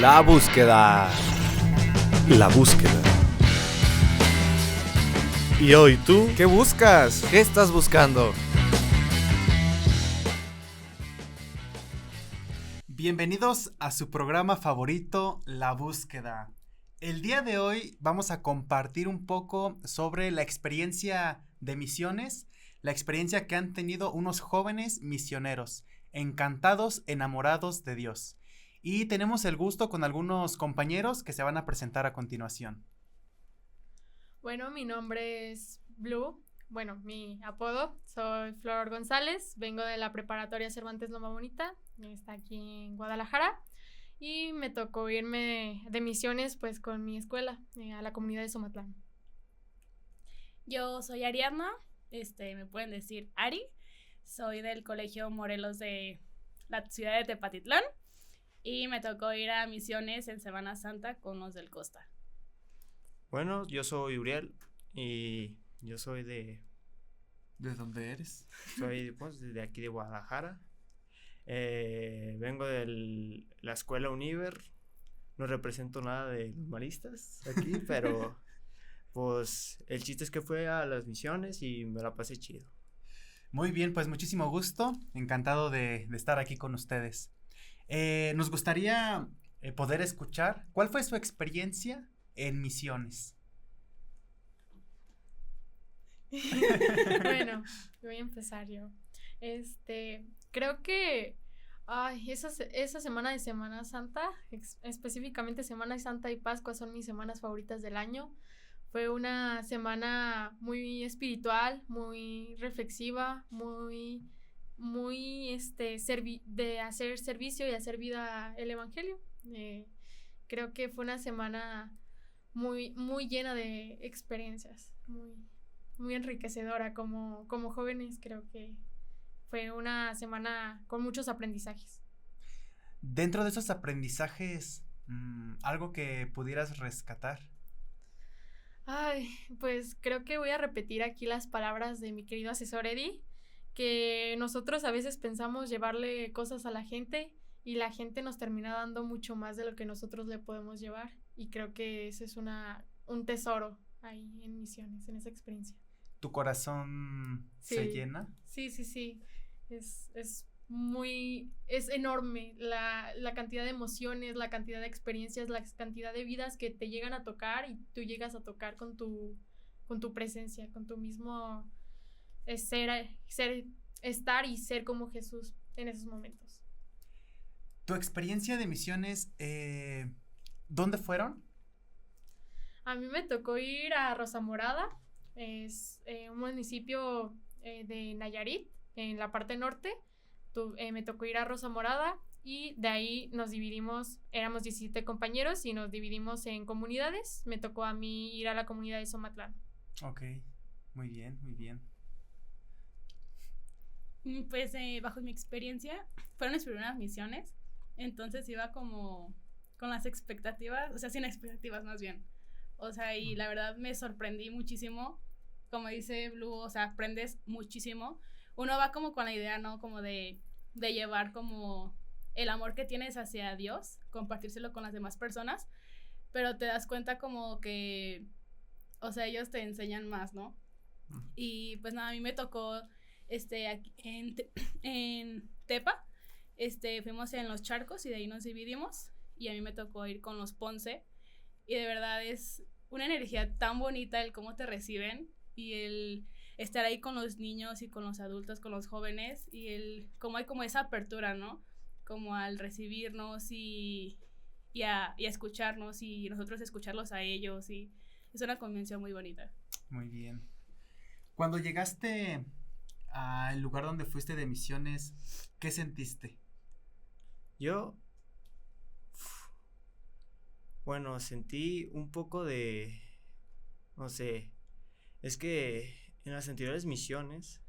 La búsqueda. La búsqueda. ¿Y hoy tú? ¿Qué buscas? ¿Qué estás buscando? Bienvenidos a su programa favorito, La Búsqueda. El día de hoy vamos a compartir un poco sobre la experiencia de misiones, la experiencia que han tenido unos jóvenes misioneros, encantados, enamorados de Dios. Y tenemos el gusto con algunos compañeros que se van a presentar a continuación. Bueno, mi nombre es Blue. Bueno, mi apodo, soy Flor González, vengo de la preparatoria Cervantes Loma Bonita, está aquí en Guadalajara, y me tocó irme de misiones pues con mi escuela a la comunidad de Somatlán. Yo soy Ariadna, me pueden decir Ari, soy del Colegio Morelos de la ciudad de Tepatitlán y me tocó ir a misiones en Semana Santa con los del Costa. Bueno, yo soy Uriel y yo soy de... ¿De dónde eres? Soy pues de aquí de Guadalajara. Vengo de la escuela Univer. No represento nada de los maristas aquí, pero pues el chiste es que fue a las misiones y me la pasé chido. Muy bien, pues muchísimo gusto, encantado de estar aquí con ustedes. Nos gustaría poder escuchar cuál fue su experiencia en misiones. Bueno, voy a empezar yo. Creo que esa semana de Semana Santa, específicamente Semana Santa y Pascua, son mis semanas favoritas del año. Fue una semana muy espiritual, muy reflexiva, muy de hacer servicio y hacer vida el evangelio. Creo que fue una semana muy, muy llena de experiencias, muy enriquecedora como jóvenes. Creo que fue una semana con muchos aprendizajes. Dentro de esos aprendizajes, algo que pudieras rescatar. Pues creo que voy a repetir aquí las palabras de mi querido asesor Eddie, que nosotros a veces pensamos llevarle cosas a la gente y la gente nos termina dando mucho más de lo que nosotros le podemos llevar, y creo que ese es un tesoro ahí en misiones, en esa experiencia. ¿Tu corazón se llena? Sí. Es enorme la cantidad de emociones, la cantidad de experiencias, la cantidad de vidas que te llegan a tocar y tú llegas a tocar con tu presencia, con tu mismo estar y ser como Jesús en esos momentos. ¿Tu experiencia de misiones, dónde fueron? A mí me tocó ir a Rosa Morada, es un municipio de Nayarit, en la parte norte. Me tocó ir a Rosa Morada y de ahí nos dividimos, éramos 17 compañeros y nos dividimos en comunidades. Me tocó a mí ir a la comunidad de Somatlán. Ok, muy bien. Pues bajo mi experiencia, fueron mis primeras misiones, entonces iba como con las expectativas, o sea, sin expectativas más bien. O sea, y la verdad me sorprendí muchísimo, como dice Blue, o sea, aprendes muchísimo. Uno va como con la idea, ¿no? Como de llevar como el amor que tienes hacia Dios, compartírselo con las demás personas, pero te das cuenta como que, o sea, ellos te enseñan más, ¿no? Y pues nada, a mí me tocó, aquí en Tepa, fuimos en Los Charcos y de ahí nos dividimos, y a mí me tocó ir con los Ponce, y de verdad es una energía tan bonita el cómo te reciben y el estar ahí con los niños y con los adultos, con los jóvenes, y el cómo hay como esa apertura, ¿no? Como al recibirnos y a escucharnos y nosotros escucharlos a ellos, y es una convención muy bonita. Muy bien. Cuando llegaste al lugar donde fuiste de misiones, ¿qué sentiste? Yo, bueno, sentí un poco de, no sé, es que en las anteriores misiones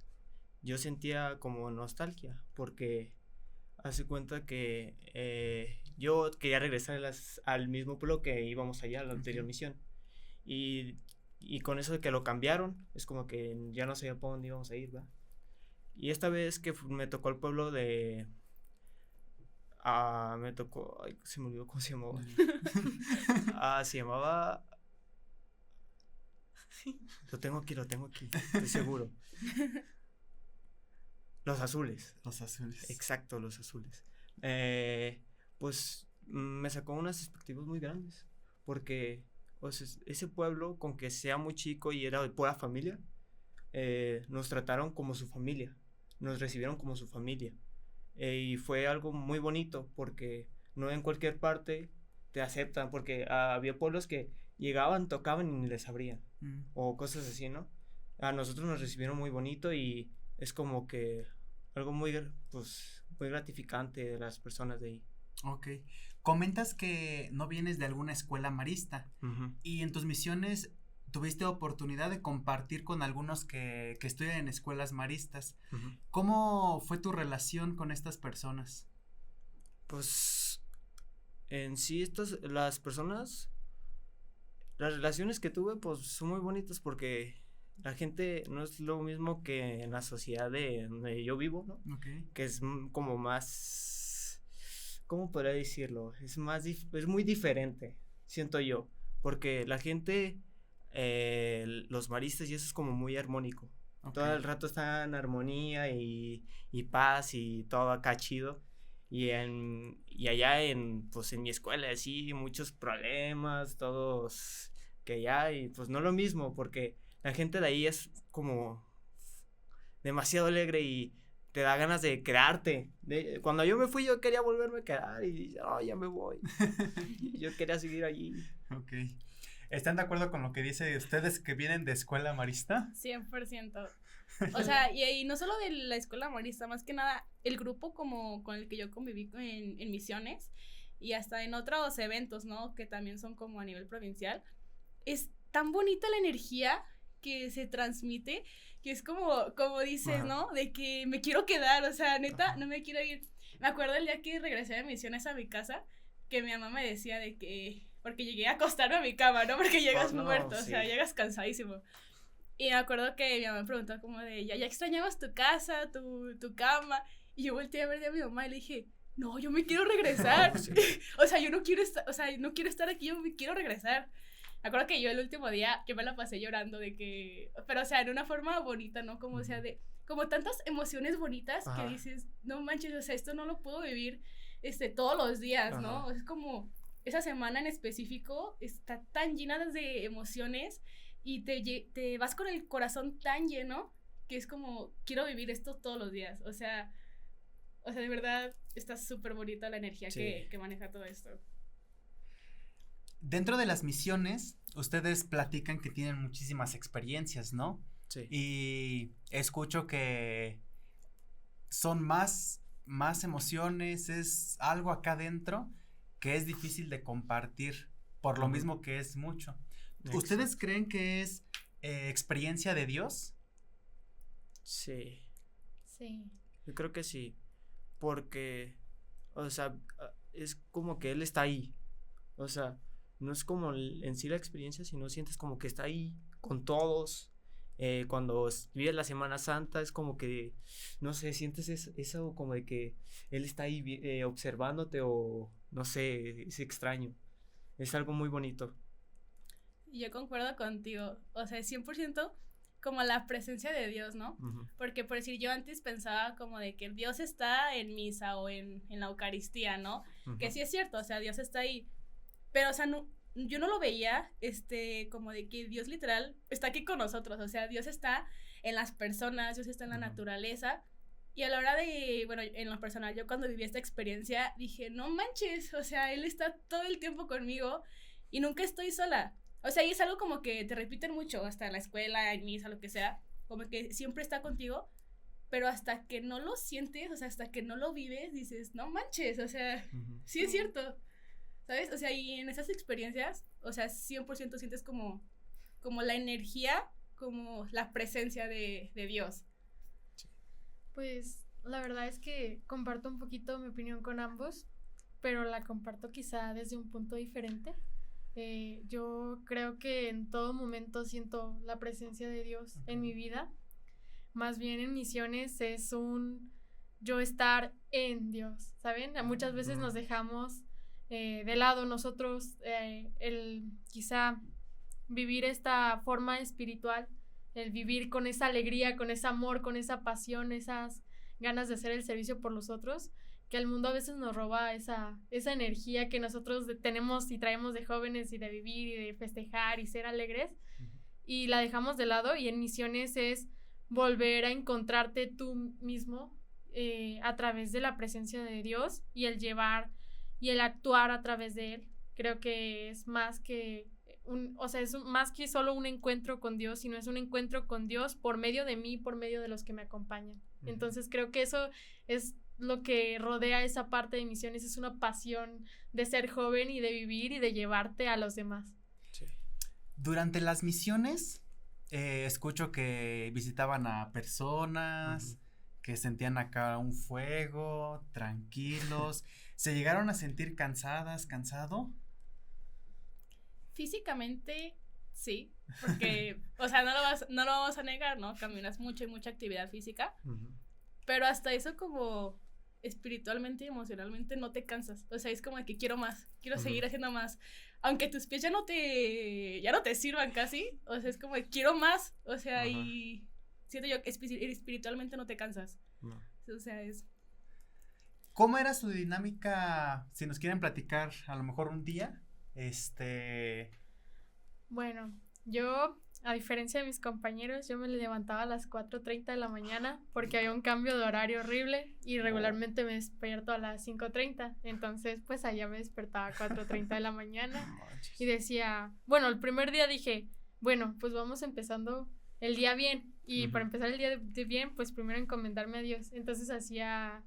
yo sentía como nostalgia, porque hace cuenta que yo quería regresar al mismo pueblo que íbamos allá a la anterior misión, y con eso de que lo cambiaron, es como que ya no sabía por dónde íbamos a ir, ¿verdad? Y esta vez que me tocó el pueblo de Me tocó, ay, se me olvidó cómo se llamaba. Se llamaba... Lo tengo aquí, estoy seguro. Los azules. Los azules. Exacto, los azules. Pues me sacó unas expectativas muy grandes, porque o sea, ese pueblo, con que sea muy chico y era de pura familia, nos trataron como su familia, nos recibieron como su familia, y fue algo muy bonito, porque no en cualquier parte te aceptan, porque había pueblos que llegaban, tocaban y ni les abrían, o cosas así, ¿no? A nosotros nos recibieron muy bonito y es como que algo muy, pues, muy gratificante de las personas de ahí. Ok. Comentas que no vienes de alguna escuela marista y en tus misiones tuviste oportunidad de compartir con algunos que estudian en escuelas maristas. ¿Cómo fue tu relación con estas personas? Pues en sí las personas, las relaciones que tuve pues son muy bonitas, porque la gente no es lo mismo que en la sociedad de donde yo vivo, ¿no? Okay. Que es como más, ¿cómo podría decirlo? Es muy diferente, siento yo, porque la gente, los maristas y eso es como muy armónico. Okay. Todo el rato está en armonía y paz y todo acá chido. Y allá pues en mi escuela así muchos problemas, todos que allá, y pues no lo mismo, porque la gente de ahí es como demasiado alegre y te da ganas de quedarte. Cuando yo me fui yo quería volverme a quedar y ya me voy. Yo quería seguir allí. Ok. ¿Están de acuerdo con lo que dice ustedes que vienen de escuela marista? 100%. O sea, y no solo de la escuela marista, más que nada el grupo como con el que yo conviví en misiones y hasta en otros eventos, ¿no? Que también son como a nivel provincial. Es tan bonita la energía que se transmite, que es como dices, ¿no? De que me quiero quedar, o sea, neta, no me quiero ir. Me acuerdo el día que regresé de misiones a mi casa, que mi mamá me decía de que, porque llegué a acostarme a mi cama, ¿no? Porque llegas muerto, sí. O sea, llegas cansadísimo. Y me acuerdo que mi mamá me preguntó como de, ya extrañabas tu casa, tu cama, y yo volteé a ver a mi mamá y le dije, no, yo me quiero regresar. Sí. O sea, yo no quiero estar aquí, yo me quiero regresar. Me acuerdo que yo el último día, yo me la pasé llorando de que, pero o sea, en una forma bonita, ¿no? Como, o sea, como tantas emociones bonitas. Ajá. Que dices, no manches, o sea, esto no lo puedo vivir, todos los días, ¿no? Ajá. Es como, esa semana en específico está tan llena de emociones y te vas con el corazón tan lleno que es como, quiero vivir esto todos los días, o sea, de verdad, está súper bonita la energía, sí, que maneja todo esto. Dentro de las misiones, ustedes platican que tienen muchísimas experiencias, ¿no? Sí. Y escucho que son más emociones, es algo acá dentro que es difícil de compartir, por lo mismo que es mucho. Exacto. ¿Ustedes creen que es experiencia de Dios? Sí. Sí. Yo creo que sí, porque, o sea, es como que Él está ahí, o sea, no es como en sí la experiencia, sino sientes como que está ahí con todos. Cuando vives la Semana Santa es como que, no sé, sientes eso como de que Él está ahí observándote, o no sé, es extraño, es algo muy bonito. Yo concuerdo contigo, o sea, 100% como la presencia de Dios, ¿no? Uh-huh. Porque por decir, yo antes pensaba como de que Dios está en misa o en la Eucaristía, ¿no? Uh-huh. Que sí es cierto, o sea, Dios está ahí, pero o sea, no, yo no lo veía, como de que Dios literal está aquí con nosotros, o sea, Dios está en las personas, Dios está en la naturaleza, y a la hora de, bueno, en lo personal, yo cuando viví esta experiencia, dije, no manches, o sea, Él está todo el tiempo conmigo, y nunca estoy sola, o sea, y es algo como que te repiten mucho, hasta en la escuela, en misa, lo que sea, como que siempre está contigo, pero hasta que no lo sientes, o sea, hasta que no lo vives, dices, no manches, o sea, uh-huh. Sí es cierto, ¿sabes? O sea, y en esas experiencias, o sea, 100% sientes como la energía, como la presencia de Dios. Pues, la verdad es que comparto un poquito mi opinión con ambos, pero la comparto quizá desde un punto diferente. Yo creo que en todo momento siento la presencia de Dios en mi vida. Más bien en misiones es un yo estar en Dios, ¿saben? Muchas veces nos dejamos de lado nosotros el quizá vivir esta forma espiritual, el vivir con esa alegría, con ese amor, con esa pasión, esas ganas de hacer el servicio por los otros, que el mundo a veces nos roba esa energía que nosotros tenemos y traemos de jóvenes y de vivir y de festejar y ser alegres, y la dejamos de lado. Y en misiones es volver a encontrarte tú mismo a través de la presencia de Dios y el llevar y el actuar a través de Él. Creo que es más que es más que solo un encuentro con Dios, sino es un encuentro con Dios por medio de mí, por medio de los que me acompañan. Entonces creo que eso es lo que rodea esa parte de misiones, es una pasión de ser joven y de vivir y de llevarte a los demás. Sí. Durante las misiones, escucho que visitaban a personas, que sentían acá un fuego, tranquilos. ¿Se llegaron a sentir cansado? Físicamente, sí, porque, o sea, no lo vamos a negar, ¿no? Caminas mucho y mucha actividad física, pero hasta eso como espiritualmente y emocionalmente no te cansas. O sea, es como de que quiero más, quiero seguir haciendo más. Aunque tus pies ya no te sirvan casi, o sea, es como de quiero más, o sea, y siento yo que espiritualmente no te cansas. No. O sea, es... ¿Cómo era su dinámica? Si nos quieren platicar a lo mejor un día. Bueno, yo, a diferencia de mis compañeros, yo me levantaba a las 4:30 de la mañana porque había un cambio de horario horrible y regularmente me despierto a las 5:30. Entonces, pues allá me despertaba a 4:30 de la mañana y decía, bueno, el primer día dije, bueno, pues vamos empezando el día bien. Y para empezar el día bien, pues primero encomendarme a Dios. Entonces hacía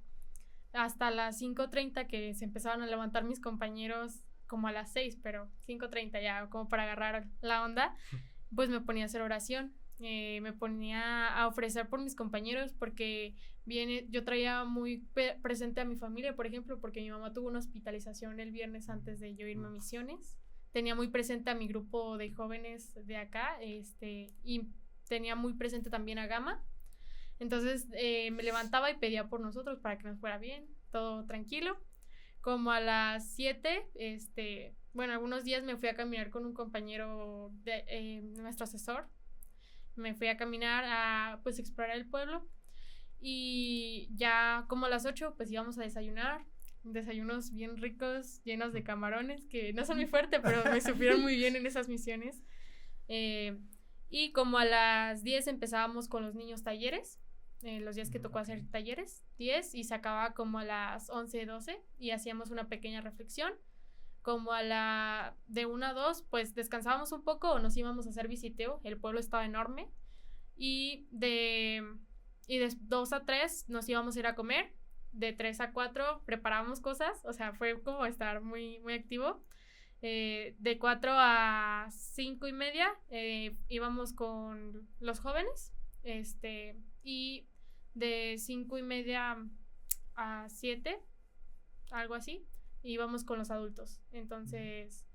hasta las 5:30 que se empezaban a levantar mis compañeros, como a las 6, pero 5:30 ya como para agarrar la onda, pues me ponía a hacer oración, me ponía a ofrecer por mis compañeros, porque yo traía muy presente a mi familia, por ejemplo, porque mi mamá tuvo una hospitalización el viernes antes de yo irme a misiones. Tenía muy presente a mi grupo de jóvenes de acá, y tenía muy presente también a Gama. Entonces me levantaba y pedía por nosotros para que nos fuera bien, todo tranquilo. Como a las 7, bueno, algunos días me fui a caminar con un compañero de nuestro asesor. Me fui a caminar a, pues, explorar el pueblo. Y ya como a las 8, pues íbamos a desayunar. Desayunos bien ricos, llenos de camarones, que no son muy fuertes, pero me supieron muy bien en esas misiones. Y como a las 10 empezábamos con los niños talleres. Los días que tocó hacer talleres, 10, y se acababa como a las 11, 12, y hacíamos una pequeña reflexión. Como de 1 a 2, pues descansábamos un poco o nos íbamos a hacer visiteo. El pueblo estaba enorme. Y de 2 a 3 nos íbamos a ir a comer. De 3 a 4 preparábamos cosas, o sea, fue como estar muy, muy activo. De 4 a 5:30 íbamos con los jóvenes, y de 5:30 a 7, algo así, íbamos con los adultos. Entonces,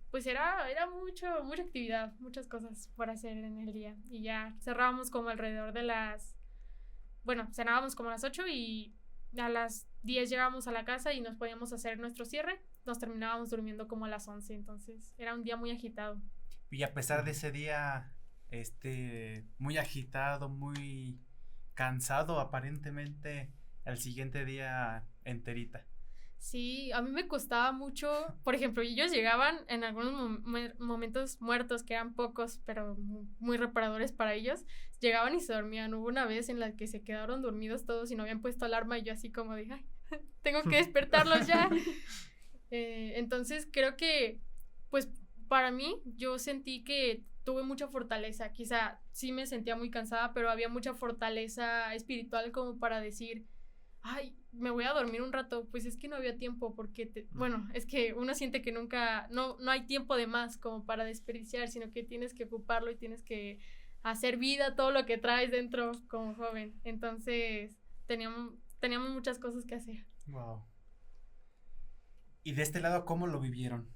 pues era mucha actividad, muchas cosas por hacer en el día. Y ya cerrábamos como alrededor de cenábamos como a las 8 y a las 10 llegábamos a la casa y nos podíamos hacer nuestro cierre. Nos terminábamos durmiendo como a las 11, entonces era un día muy agitado. Y a pesar de ese día, muy agitado, muy cansado, aparentemente, al siguiente día enterita. Sí, a mí me costaba mucho, por ejemplo, ellos llegaban en algunos momentos muertos, que eran pocos, pero muy reparadores para ellos, llegaban y se dormían. Hubo una vez en la que se quedaron dormidos todos y no habían puesto alarma, y yo así como dije, ay, tengo que despertarlos ya. Entonces creo que, pues, para mí, yo sentí que tuve mucha fortaleza. Quizá sí me sentía muy cansada, pero había mucha fortaleza espiritual como para decir, ay, me voy a dormir un rato. Pues es que no había tiempo, porque bueno, es que uno siente que nunca, no hay tiempo de más como para desperdiciar, sino que tienes que ocuparlo y tienes que hacer vida todo lo que traes dentro como joven. Entonces teníamos muchas cosas que hacer. Wow. ¿Y de este lado cómo lo vivieron?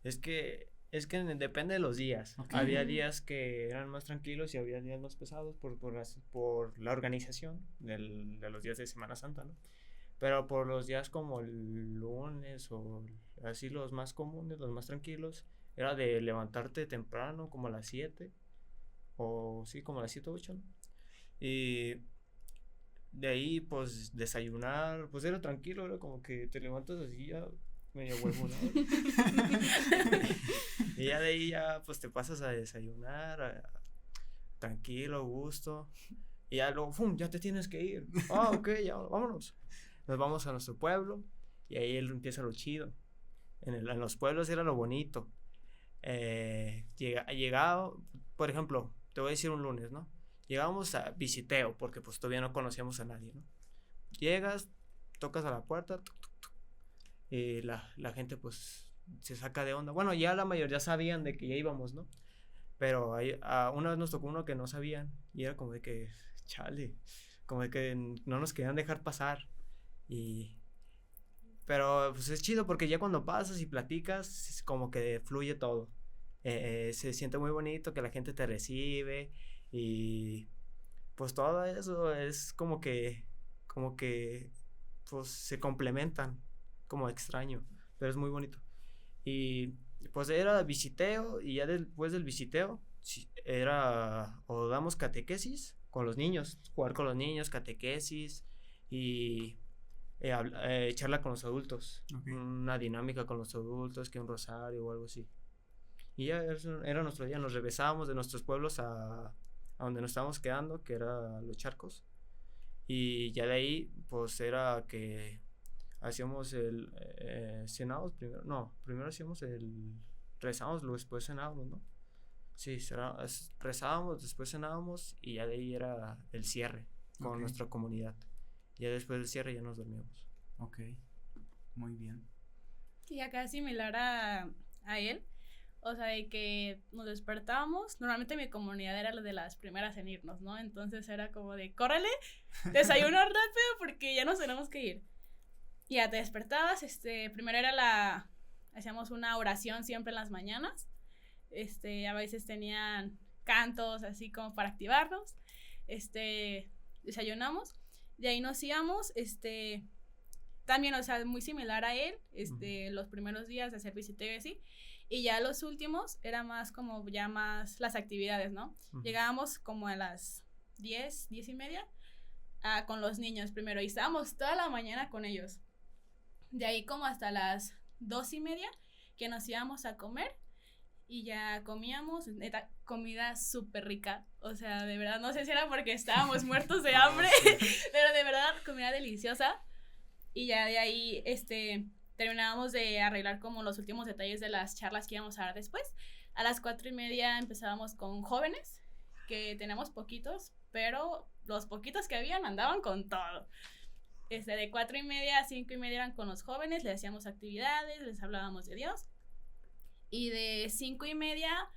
Es que Es que depende de los días. Ok. Había días que eran más tranquilos y había días más pesados por la organización de los días de Semana Santa, ¿no? Pero por los días como el lunes o así los más comunes, los más tranquilos, era de levantarte temprano, como a las 7, o sí, como a las 7 o 8, ¿no? Y de ahí, pues, desayunar, pues era tranquilo, era como que te levantas así ya medio huevo, ¿no? Y ya de ahí ya, pues, te pasas a desayunar, tranquilo, gusto, y ya luego, ¡fum!, ya te tienes que ir. Ah, ok, ya, vámonos. Nos vamos a nuestro pueblo, y ahí empieza lo chido. En los pueblos era lo bonito. Llegaba, por ejemplo, te voy a decir un lunes, ¿no? Llegábamos a visiteo, porque pues todavía no conocíamos a nadie, ¿no? Llegas, tocas a la puerta, tuc, tuc, tuc, y la gente pues se saca de onda. Bueno, ya la mayoría sabían de que ya íbamos, ¿no? Pero una vez nos tocó uno que no sabían, y era como de que, chale, como de que no nos querían dejar pasar. Pero pues es chido porque ya cuando pasas y platicas, es como que fluye todo. Se siente muy bonito que la gente te recibe y pues todo eso es como que pues se complementan, como extraño, pero es muy bonito. Y pues era visiteo y ya después del visiteo era o damos catequesis con los niños, jugar con los niños, catequesis y charla con los adultos, Ok. una dinámica con los adultos, que un rosario o algo así. Y ya eso era nuestro día, nos regresábamos de nuestros pueblos a donde nos estábamos quedando, que era Los Charcos, y ya de ahí pues era que hacíamos el cenábamos primero hacíamos rezábamos, luego después cenábamos, ¿no? Sí, rezábamos, después cenábamos y ya de ahí era el cierre con Ok. nuestra comunidad. Ya después del cierre ya nos dormíamos. Ok, muy bien. Y acá similar a él, o sea, de que nos despertábamos, normalmente mi comunidad era la de las primeras en irnos, ¿no? Entonces era como de, córrele, desayunar rápido porque ya nos tenemos que ir. Y ya te despertabas, primero hacíamos una oración siempre en las mañanas, a veces tenían cantos así como para activarnos, desayunamos, de ahí nos íbamos, también, o sea, muy similar a él, los primeros días de hacer visiteo y así, y ya los últimos era más como ya más las actividades, ¿no? Llegábamos como a las 10:30 con los niños primero y estábamos toda la mañana con ellos. De ahí como hasta las 2:30 que nos íbamos a comer y ya comíamos, neta, comida súper rica, o sea, de verdad, no sé si era porque estábamos muertos de hambre, pero de verdad, comida deliciosa. Y ya de ahí, terminábamos de arreglar como los últimos detalles de las charlas que íbamos a dar después. A las 4:30 empezábamos con jóvenes, que tenemos poquitos, pero los poquitos que habían andaban con todo. De 4:30 a 5:30 eran con los jóvenes, les hacíamos actividades, les hablábamos de Dios. Y de 5:30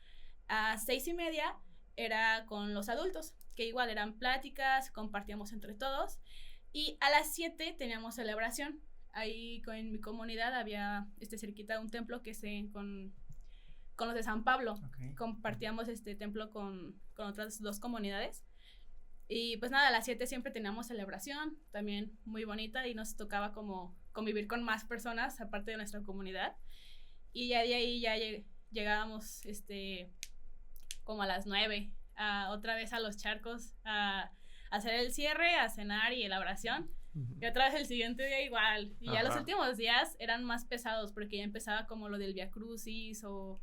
a 6:30 era con los adultos, que igual eran pláticas, compartíamos entre todos. Y a las 7 teníamos celebración. Ahí en mi comunidad había cerquita un templo que con los de San Pablo. Okay. Compartíamos este templo con otras 2 comunidades. Y pues nada, a las 7 siempre teníamos celebración, también muy bonita, y nos tocaba como convivir con más personas aparte de nuestra comunidad. Y ya de ahí ya llegábamos como a las 9 otra vez a Los Charcos a hacer el cierre, a cenar y la oración. Y otra vez el siguiente día igual. Y ya los últimos días eran más pesados porque ya empezaba como lo del Via Crucis o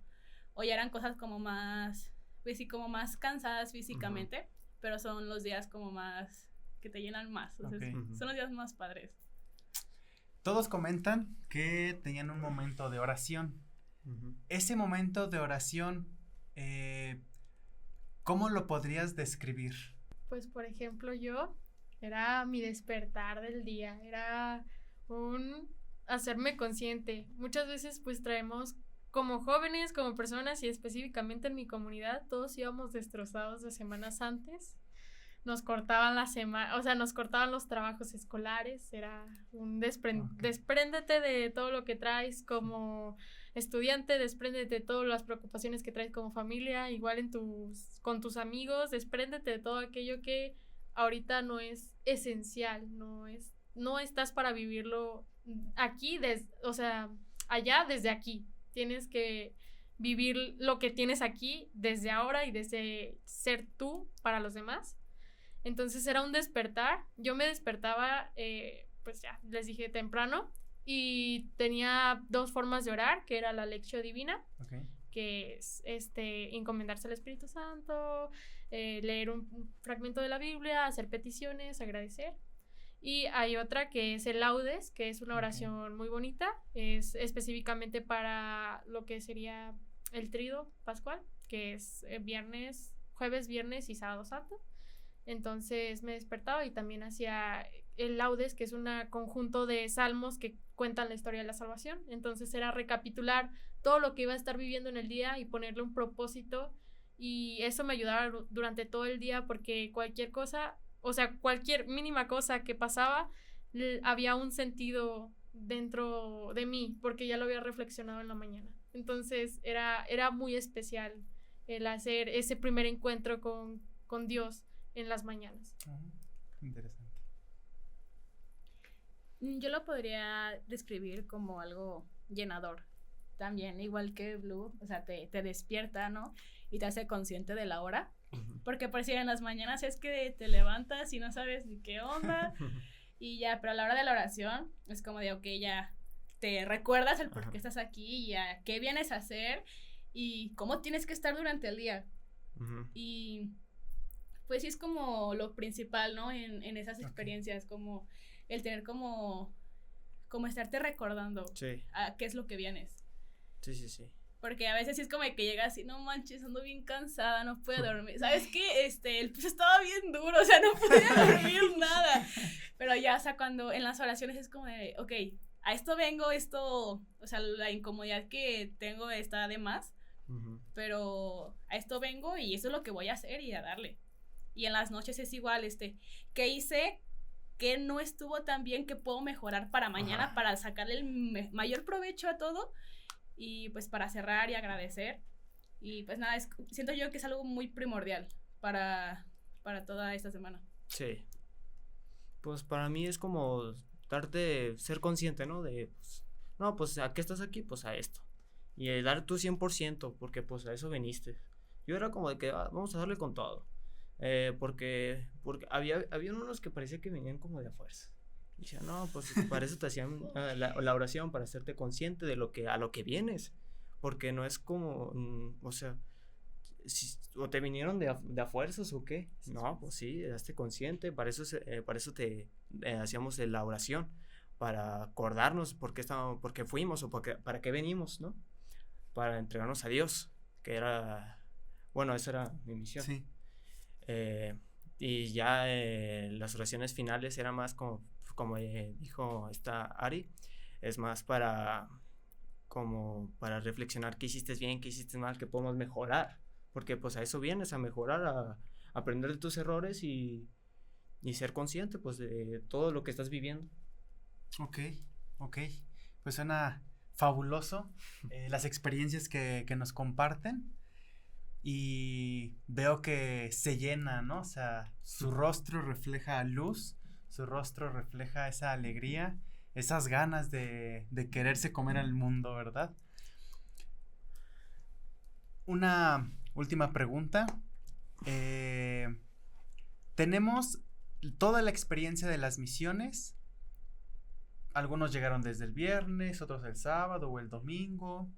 ya eran cosas como más, pues sí, como más cansadas físicamente, pero son los días como más, que te llenan más. O sea, son los días más padres. Todos comentan que tenían un momento de oración. Ese momento de oración, ¿cómo lo podrías describir? Pues, por ejemplo, era mi despertar del día, era un hacerme consciente. Muchas veces, pues, traemos como jóvenes, como personas y específicamente en mi comunidad, todos íbamos destrozados de semanas antes. Nos cortaban nos cortaban los trabajos escolares, era un despréndete de todo lo que traes, como estudiante, despréndete de todas las preocupaciones que traes como familia, igual con tus amigos, despréndete de todo aquello que ahorita no es esencial, no estás para vivirlo aquí, o sea, allá desde aquí. Tienes que vivir lo que tienes aquí desde ahora y desde ser tú para los demás. Entonces era un despertar. Yo me despertaba, pues ya les dije, temprano, y tenía 2 formas de orar, que era la lección divina, que es encomendarse al Espíritu Santo, leer un fragmento de la Biblia, hacer peticiones, agradecer. Y hay otra que es el laudes, que es una oración muy bonita, es específicamente para lo que sería el trido pascual, que es jueves, viernes y sábado santo. Entonces me despertaba y también hacía el laudes, que es un conjunto de salmos que cuentan la historia de la salvación. Entonces era recapitular todo lo que iba a estar viviendo en el día y ponerle un propósito, y eso me ayudaba durante todo el día, porque cualquier cosa, o sea, cualquier mínima cosa que pasaba, había un sentido dentro de mí, porque ya lo había reflexionado en la mañana. Entonces era muy especial el hacer ese primer encuentro con Dios en las mañanas. Interesante. Yo lo podría describir como algo llenador también, igual que Blue, o sea, te despierta, ¿no? Y te hace consciente de la hora, porque por si en las mañanas es que te levantas y no sabes ni qué onda, y ya, pero a la hora de la oración es como de, ok, ya te recuerdas el por qué estás aquí, y a qué vienes a hacer, y cómo tienes que estar durante el día. Y pues sí es como lo principal, ¿no? En esas experiencias, como el tener como estarte recordando a qué es lo que vienes. Sí. Porque a veces sí es como que llegas y no manches, ando bien cansada, no puedo dormir. ¿Sabes qué? El piso estaba bien duro, o sea, no podía dormir nada. Pero ya, o sea, cuando en las oraciones es como de, ok, a esto vengo, o sea, la incomodidad que tengo está de más, pero a esto vengo y eso es lo que voy a hacer y a darle. Y en las noches es igual, ¿qué hice? ¿Qué no estuvo tan bien? ¿Qué puedo mejorar para mañana para sacarle el mayor provecho a todo? Y pues para cerrar y agradecer. Y pues nada, siento yo que es algo muy primordial para toda esta semana. Sí. Pues para mí es como ser consciente, ¿no? De, pues, no, pues ¿a qué estás aquí? Pues a esto. Y dar tu 100%, porque pues a eso viniste. Yo era como de que vamos a darle con todo. Porque había unos que parecía que venían como de a fuerza. Y decía, no, pues para eso te hacían la oración, para hacerte consciente de a lo que vienes. Porque no es como, o sea, o te vinieron de a fuerzas o qué. No, pues sí, hazte consciente. Para eso te hacíamos la oración, para acordarnos por qué fuimos o para qué venimos, ¿no? Para entregarnos a Dios, que era, bueno, esa era mi misión. Sí. Y ya las oraciones finales eran más como dijo Ari, es más para reflexionar qué hiciste bien, qué hiciste mal, qué podemos mejorar, porque pues a eso vienes, a mejorar, a aprender de tus errores y ser consciente pues de todo lo que estás viviendo. Ok, pues suena fabuloso las experiencias que nos comparten. Y veo que se llena, ¿no? O sea, su rostro refleja luz, su rostro refleja esa alegría, esas ganas de quererse comer al mundo, ¿verdad? Una última pregunta. Tenemos toda la experiencia de las misiones. Algunos llegaron desde el viernes, otros el sábado o el domingo.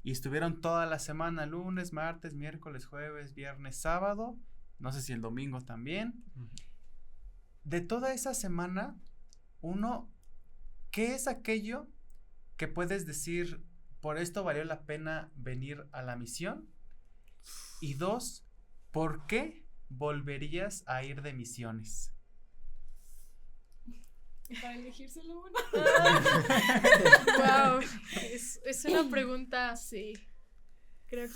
Y estuvieron toda la semana, lunes, martes, miércoles, jueves, viernes, sábado. No sé si el domingo también. De toda esa semana, ¿qué es aquello que puedes decir, por esto valió la pena venir a la misión? Y 2, ¿por qué volverías a ir de misiones? Para elegir solo uno. Wow, es una pregunta. Sí. Creo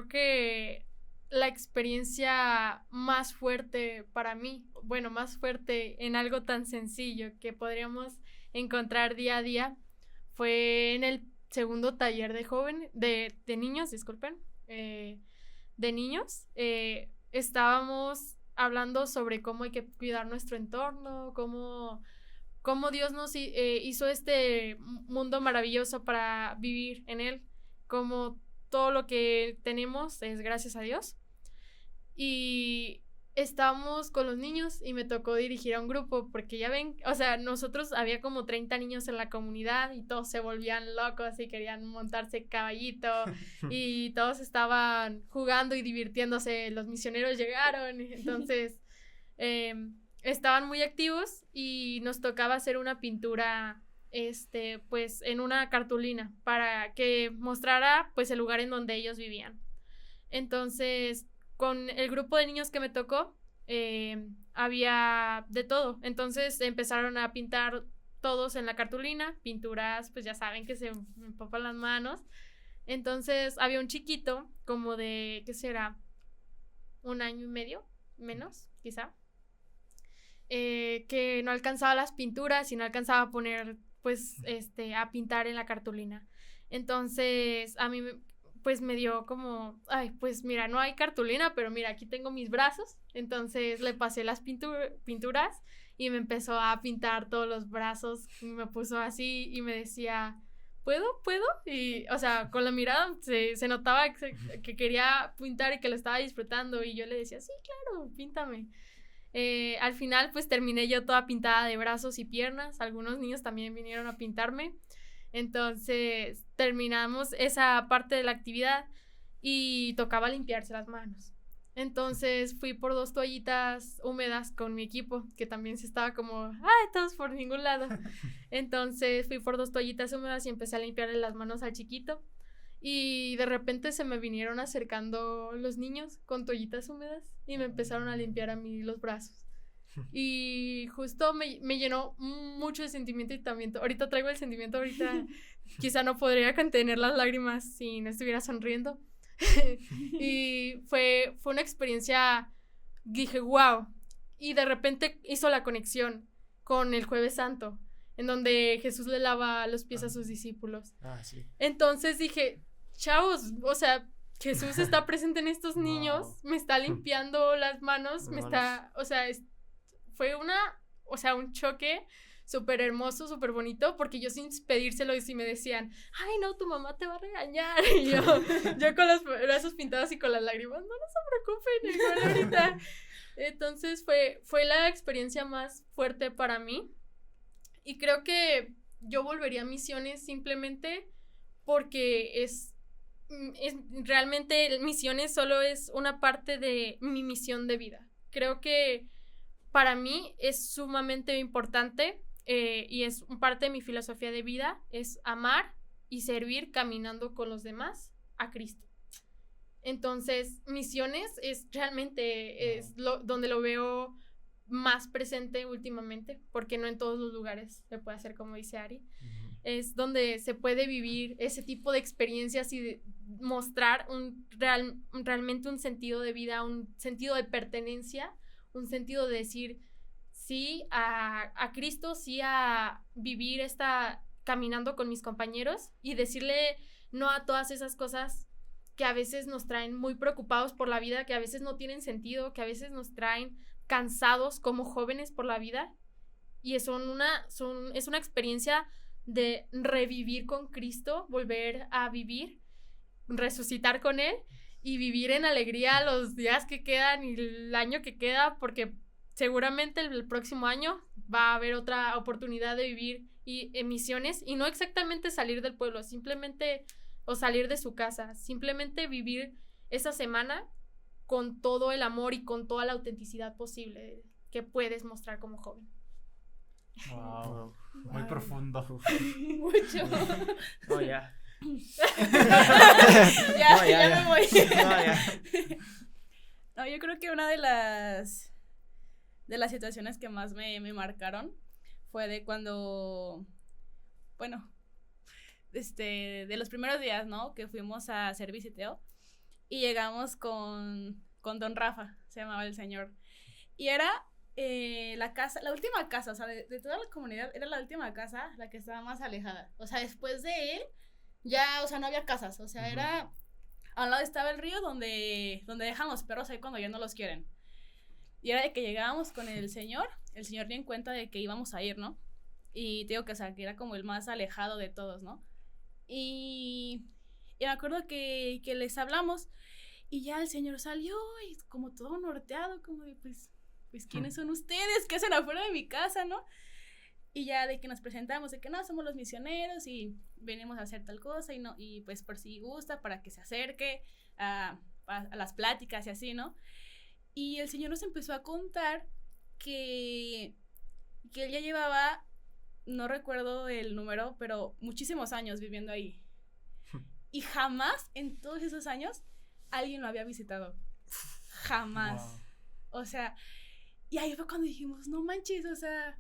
que la experiencia más fuerte para mí, más fuerte en algo tan sencillo que podríamos encontrar día a día, fue en el segundo taller de jóvenes, de niños, disculpen, de niños. Estábamos hablando sobre cómo hay que cuidar nuestro entorno, cómo Dios nos hizo este mundo maravilloso para vivir en él, como todo lo que tenemos es gracias a Dios. Y estábamos con los niños y me tocó dirigir a un grupo, porque ya ven, o sea, nosotros había como 30 niños en la comunidad y todos se volvían locos y querían montarse caballito y todos estaban jugando y divirtiéndose. Los misioneros llegaron, entonces estaban muy activos y nos tocaba hacer una pintura pues en una cartulina para que mostrara pues el lugar en donde ellos vivían. Entonces, con el grupo de niños que me tocó, había de todo. Entonces empezaron a pintar todos en la cartulina, pinturas, pues ya saben que se empapan las manos. Entonces había un chiquito como de, ¿qué será? 1 año y medio, menos, quizá, que no alcanzaba las pinturas y no alcanzaba a poner, pues, a pintar en la cartulina. Entonces a mí pues me dio como, ay, pues mira, no hay cartulina, pero mira, aquí tengo mis brazos. Entonces le pasé las pinturas y me empezó a pintar todos los brazos, y me puso así y me decía, ¿puedo? Y, o sea, con la mirada se notaba que quería pintar y que lo estaba disfrutando, y yo le decía, sí, claro, píntame. Al final, pues terminé yo toda pintada de brazos y piernas. Algunos niños también vinieron a pintarme. Entonces terminamos esa parte de la actividad y tocaba limpiarse las manos. Entonces fui por 2 toallitas húmedas con mi equipo, que también se estaba como, ay, todos por ningún lado. Entonces fui por 2 toallitas húmedas y empecé a limpiarle las manos al chiquito. Y de repente se me vinieron acercando los niños con toallitas húmedas y me empezaron a limpiar a mí los brazos. Y justo me llenó mucho de sentimiento y también, ahorita traigo el sentimiento, ahorita quizá no podría contener las lágrimas si no estuviera sonriendo. Y fue una experiencia, dije, wow. Y de repente hizo la conexión con el Jueves Santo, en donde Jesús le lava los pies a sus discípulos. Sí. Entonces dije, chavos, o sea, Jesús está presente en estos niños, me está limpiando las manos, me está, o sea, fue un choque súper hermoso, súper bonito, porque yo sin pedírselo y si me decían, ay no, tu mamá te va a regañar, y yo con los brazos pintados y con las lágrimas, no se preocupen, igual ahorita. Entonces fue la experiencia más fuerte para mí, y creo que yo volvería a misiones simplemente porque es realmente misiones solo es una parte de mi misión de vida. Creo que para mí es sumamente importante y es parte de mi filosofía de vida, es amar y servir caminando con los demás a Cristo. Entonces, misiones es realmente donde lo veo más presente últimamente, porque no en todos los lugares se puede hacer, como dice Ari. Es donde se puede vivir ese tipo de experiencias y mostrar realmente un sentido de vida, un sentido de pertenencia, un sentido de decir sí a Cristo, sí a vivir caminando con mis compañeros y decirle no a todas esas cosas que a veces nos traen muy preocupados por la vida, que a veces no tienen sentido, que a veces nos traen cansados como jóvenes por la vida, y es una experiencia de revivir con Cristo, volver a vivir, resucitar con Él y vivir en alegría los días que quedan y el año que queda, porque seguramente el próximo año va a haber otra oportunidad de vivir en misiones, y no exactamente salir del pueblo, simplemente, o salir de su casa, simplemente vivir esa semana con todo el amor y con toda la autenticidad posible que puedes mostrar como joven. Wow, muy profundo. Mucho. No, ya. Ya me voy. No, ya. No, yo creo que una de las situaciones que más me marcaron fue de cuando, bueno, de los primeros días, ¿no? Que fuimos a hacer visiteo y llegamos con Don Rafa, se llamaba el señor. Y era la última casa, o sea, de toda la comunidad, era la última casa la que estaba más alejada. O sea, después de él, ya, o sea, no había casas, o sea, era, al lado estaba el río donde dejan los perros ahí cuando ya no los quieren. Y era de que llegábamos con el señor dio en cuenta de que íbamos a ir, ¿no? Y te digo que, o sea, que era como el más alejado de todos, ¿no? Y me acuerdo que les hablamos y ya el señor salió y como todo norteado, como de, pues ¿quiénes son ustedes? ¿Qué hacen afuera de mi casa, no? Y ya de que nos presentamos, de que no, somos los misioneros y venimos a hacer tal cosa y pues por si gusta, para que se acerque a las pláticas y así, ¿no? Y el señor nos empezó a contar que él ya llevaba, no recuerdo el número, pero muchísimos años viviendo ahí. Y jamás en todos esos años alguien lo había visitado. Jamás. Wow. O sea, y ahí fue cuando dijimos, no manches, o sea,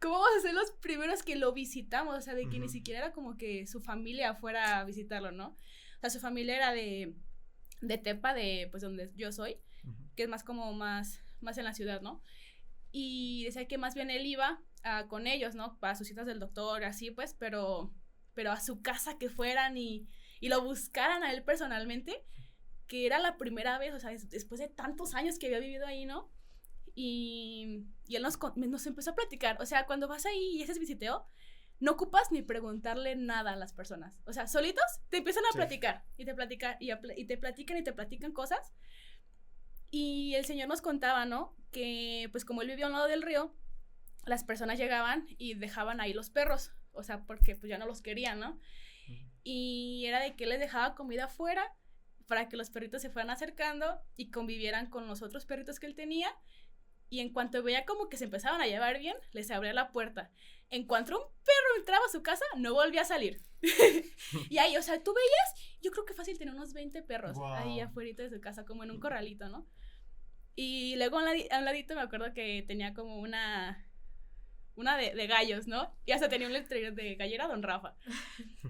¿cómo vamos a ser los primeros que lo visitamos? O sea, de que ni siquiera era como que su familia fuera a visitarlo, ¿no? O sea, su familia era de Tepa, de pues donde yo soy, que es más como más en la ciudad, ¿no? Y decía que más bien él iba con ellos, ¿no? Para sus citas del doctor, así pues, pero a su casa que fueran y lo buscaran a él personalmente, que era la primera vez, o sea, después de tantos años que había vivido ahí, ¿no? Y él nos empezó a platicar, o sea, cuando vas ahí y haces visiteo, no ocupas ni preguntarle nada a las personas, o sea, solitos te empiezan a platicar, y te platican cosas, y el señor nos contaba, ¿no? Que pues como él vivía a un lado del río, las personas llegaban y dejaban ahí los perros, o sea, porque pues ya no los querían, ¿no? Y era de que les dejaba comida afuera para que los perritos se fueran acercando y convivieran con los otros perritos que él tenía, y en cuanto veía como que se empezaban a llevar bien, les abría la puerta. En cuanto un perro entraba a su casa, no volvía a salir. Y ahí, o sea, tú veías, yo creo que fácil tenía unos 20 perros ahí afuera de su casa, como en un corralito, ¿no? Y luego a un ladito me acuerdo que tenía como una de gallos, ¿no? Y hasta tenía un letrero de gallera Don Rafa.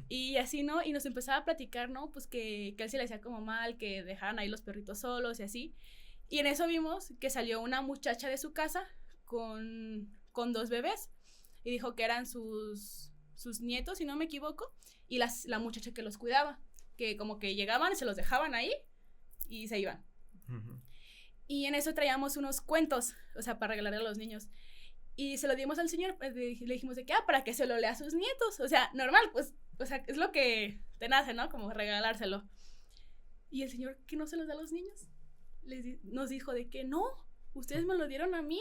Y así, ¿no? Y nos empezaba a platicar, ¿no? Pues que él se le hacía como mal, que dejaran ahí los perritos solos y así. Y en eso vimos que salió una muchacha de su casa con 2 bebés. Y dijo que eran sus nietos, si no me equivoco. Y la muchacha que los cuidaba. Que como que llegaban, se los dejaban ahí y se iban. Y en eso traíamos unos cuentos, o sea, para regalarle a los niños. Y se lo dimos al señor, pues, le dijimos de que, para que se lo lea a sus nietos. O sea, normal, pues, o sea, es lo que te nace, ¿no? Como regalárselo. Y el señor, que no se los da a los niños, nos dijo de que, no, ustedes me lo dieron a mí,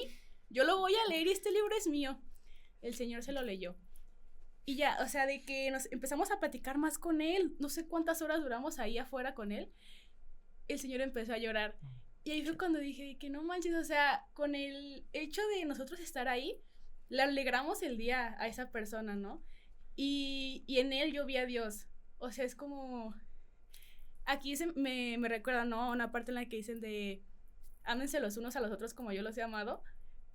yo lo voy a leer y este libro es mío. El señor se lo leyó. Y ya, o sea, de que nos empezamos a platicar más con él, no sé cuántas horas duramos ahí afuera con él, el señor empezó a llorar. Y ahí fue cuando dije que no manches, o sea, con el hecho de nosotros estar ahí, le alegramos el día a esa persona, ¿no? Y en él yo vi a Dios. O sea, es como... Aquí me recuerda, ¿no? Una parte en la que dicen de... ámense los unos a los otros como yo los he amado.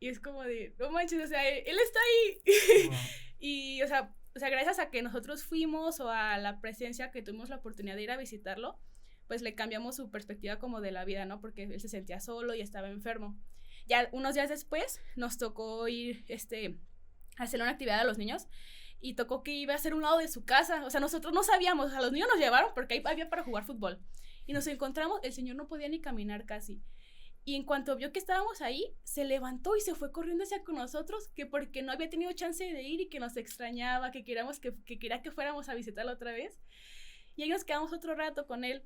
Y es como de... no manches, o sea, él está ahí. Wow. Y, o sea, gracias a que nosotros fuimos o a la presencia que tuvimos la oportunidad de ir a visitarlo, pues le cambiamos su perspectiva como de la vida, ¿no? Porque él se sentía solo y estaba enfermo. Ya unos días después nos tocó ir, a hacer una actividad a los niños y tocó que iba a ser un lado de su casa. O sea, nosotros no sabíamos, a los niños nos llevaron porque ahí había para jugar fútbol. Y nos encontramos, el señor no podía ni caminar casi. Y en cuanto vio que estábamos ahí, se levantó y se fue corriendo hacia con nosotros, que porque no había tenido chance de ir y que nos extrañaba, que quería que fuéramos a visitarlo otra vez. Y ahí nos quedamos otro rato con él.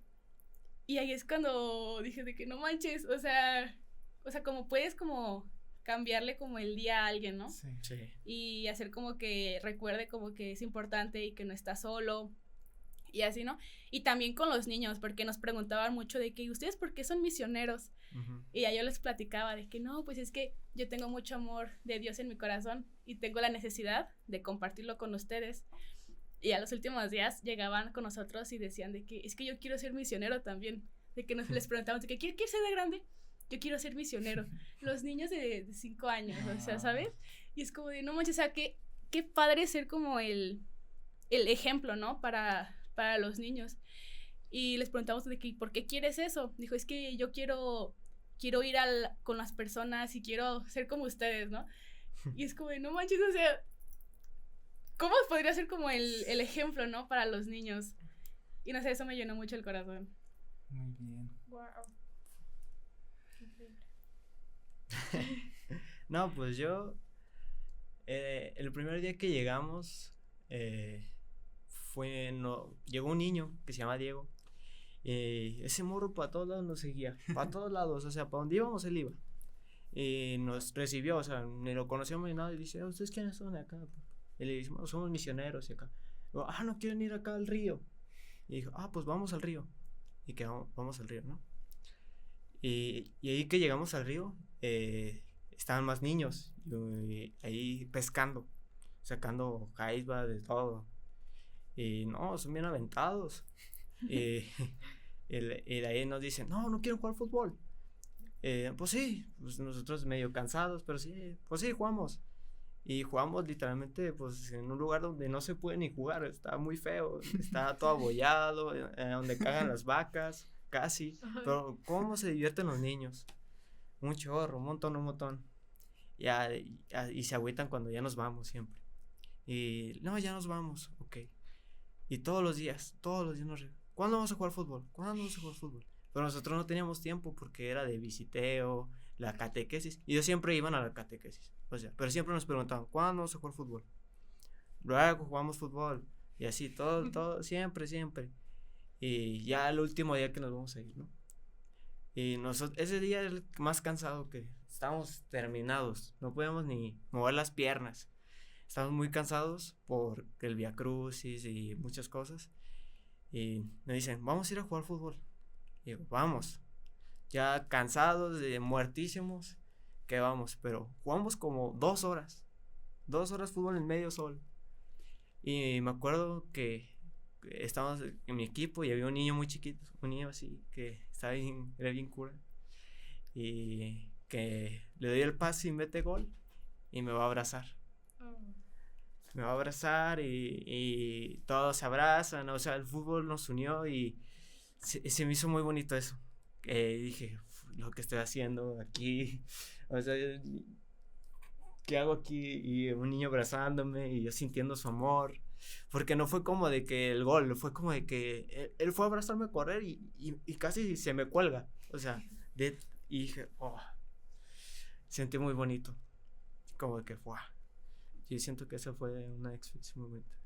Y ahí es cuando dije de que no manches, o sea, como puedes como cambiarle como el día a alguien, ¿no? Sí. Y hacer como que recuerde como que es importante y que no está solo y así, ¿no? Y también con los niños, porque nos preguntaban mucho de que, ¿ustedes por qué son misioneros? Y ya yo les platicaba de que no, pues es que yo tengo mucho amor de Dios en mi corazón y tengo la necesidad de compartirlo con ustedes. Y a los últimos días llegaban con nosotros y decían de que es que yo quiero ser misionero también. De que les preguntábamos de que ¿quieres ser de grande? Yo quiero ser misionero. Los niños de 5 años, o sea, ¿sabes? Y es como de, no manches, o sea, qué padre ser como el ejemplo, ¿no? Para los niños. Y les preguntamos de que ¿por qué quieres eso? Dijo, es que yo quiero quiero ir con las personas y quiero ser como ustedes, ¿no? Y es como, no manches, o sea, ¿cómo podría ser como el ejemplo, ¿no? Para los niños. Y no sé, eso me llenó mucho el corazón. Muy bien. Wow. Increíble. No, pues yo, el primer día que llegamos, llegó un niño que se llama Diego. Ese morro para todos lados nos seguía, para todos lados, o sea, para donde íbamos él iba. Y nos recibió, o sea, ni lo conocíamos ni nada, y dice, ¿ustedes quiénes son de acá? Y le dijimos, somos misioneros y acá. Y yo, no quieren ir acá al río. Y dijo, pues vamos al río. Y que vamos al río, ¿no? Y ahí que llegamos al río, estaban más niños y ahí pescando, sacando jaibas, de todo. Y no, son bien aventados. Y de ahí nos dicen, no quieren jugar fútbol. Pues sí, pues nosotros medio cansados, pero sí, pues sí, jugamos. Y jugamos literalmente pues en un lugar donde no se puede ni jugar, está muy feo, está todo abollado, donde cagan las vacas, casi. Pero ¿cómo se divierten los niños? Un chorro, un montón. Y se agüitan cuando ya nos vamos siempre. Y no, ya nos vamos, ok. Y todos los días ¿cuándo vamos a jugar fútbol? Pero nosotros no teníamos tiempo porque era de visiteo, la catequesis. Y ellos siempre iban a la catequesis. O sea, pero siempre nos preguntaban, ¿cuándo vamos a jugar fútbol? Luego jugamos fútbol. Y así, todo, siempre. Y ya el último día que nos vamos a ir, ¿no? Y ese día es el más cansado que estábamos terminados. No podíamos ni mover las piernas. Estábamos muy cansados por el viacrucis y muchas cosas. Y nos dicen, vamos a ir a jugar fútbol. Y digo, vamos. Ya cansados, muertísimos, que vamos. Pero jugamos como 2 horas. 2 horas fútbol en medio sol. Y me acuerdo que estábamos en mi equipo y había un niño muy chiquito. Un niño así, que era bien cura. Y que le doy el pase y mete gol. Y me va a abrazar. Me va a abrazar y todos se abrazan, o sea, el fútbol nos unió y se me hizo muy bonito eso. Dije, lo que estoy haciendo aquí, o sea, ¿qué hago aquí? Y un niño abrazándome y yo sintiendo su amor, porque no fue como de que el gol, fue como de que él fue a abrazarme a correr y casi se me cuelga, o sea, y dije, sentí muy bonito, como de que fue. Yo siento que esa fue una experiencia muy bonita.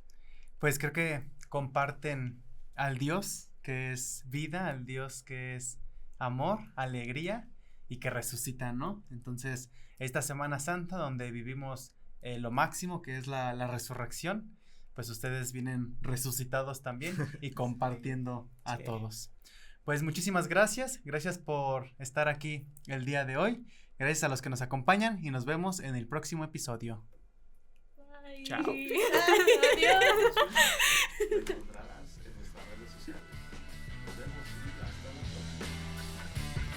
Pues creo que comparten al Dios que es vida, al Dios que es amor, alegría y que resucita, ¿no? Entonces, esta Semana Santa donde vivimos lo máximo que es la resurrección, pues ustedes vienen resucitados también y compartiendo a todos. Pues muchísimas gracias por estar aquí el día de hoy. Gracias a los que nos acompañan y nos vemos en el próximo episodio. Chao. Adiós. Encontrarás en nuestras redes sociales. Nos vemos y hasta la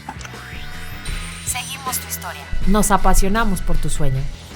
próxima. Seguimos tu historia. Nos apasionamos por tu sueño.